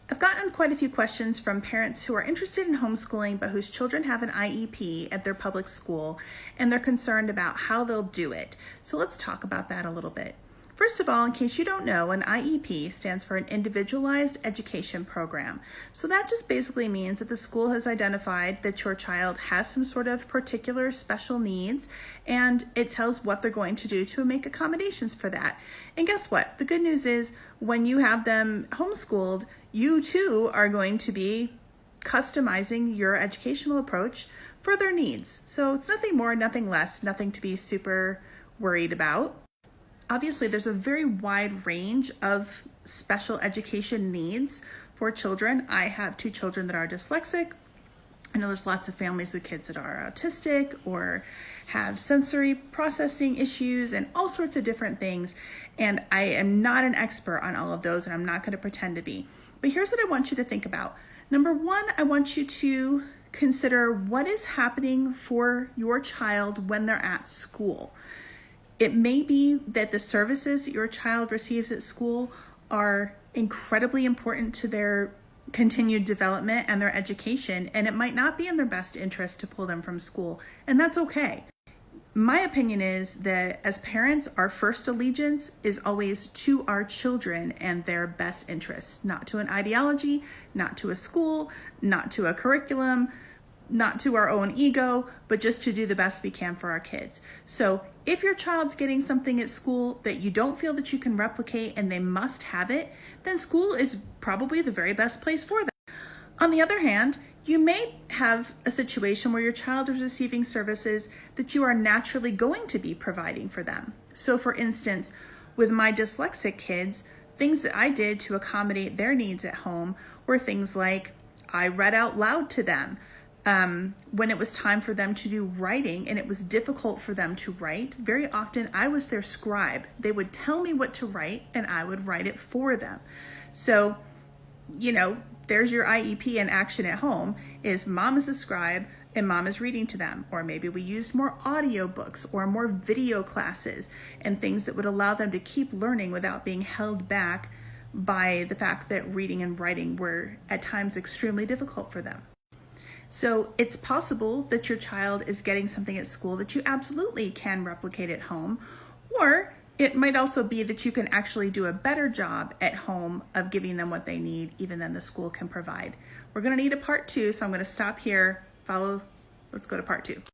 I've gotten quite a few questions from parents who are interested in homeschooling but whose children have an IEP at their public school and they're concerned about how they'll do it. So let's talk about that a little bit. First of all, in case you don't know, an IEP stands for an Individualized Education Program. So that just basically means that the school has identified that your child has some sort of particular special needs, and it tells what they're going to do to make accommodations for that. And guess what? The good news is when you have them homeschooled, you too are going to be customizing your educational approach for their needs. So it's nothing more, nothing less, nothing to be super worried about. Obviously, there's a very wide range of special education needs for children. I have 2 children that are dyslexic. I know there's lots of families with kids that are autistic or have sensory processing issues and all sorts of different things. And I am not an expert on all of those, and I'm not going to pretend to be. But here's what I want you to think about. Number 1, I want you to consider what is happening for your child when they're at school. It may be that the services your child receives at school are incredibly important to their continued development and their education, and it might not be in their best interest to pull them from school, and that's okay. My opinion is that as parents, our first allegiance is always to our children and their best interests, not to an ideology, not to a school, not to a curriculum, not to our own ego, but just to do the best we can for our kids. So if your child's getting something at school that you don't feel that you can replicate and they must have it, then school is probably the very best place for them. On the other hand, you may have a situation where your child is receiving services that you are naturally going to be providing for them. So for instance, with my dyslexic kids, things that I did to accommodate their needs at home were things like I read out loud to them. When it was time for them to do writing and it was difficult for them to write, very often I was their scribe. They would tell me what to write and I would write it for them. So, there's your IEP in action at home, is mom is a scribe and mom is reading to them. Or maybe we used more audio books or more video classes and things that would allow them to keep learning without being held back by the fact that reading and writing were at times extremely difficult for them. So it's possible that your child is getting something at school that you absolutely can replicate at home, or it might also be that you can actually do a better job at home of giving them what they need, even than the school can provide. We're going to need a part 2, so I'm going to stop here. Let's go to part 2.